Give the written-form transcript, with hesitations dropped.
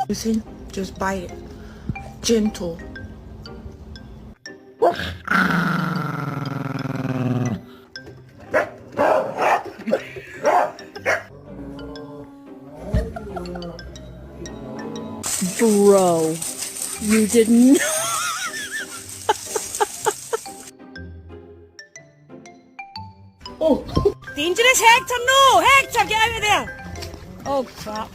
Listen, just bite it. Gentle. Bro, you didn't. Oh! Dangerous, Hector! No! Hector, get out of there! Oh, crap.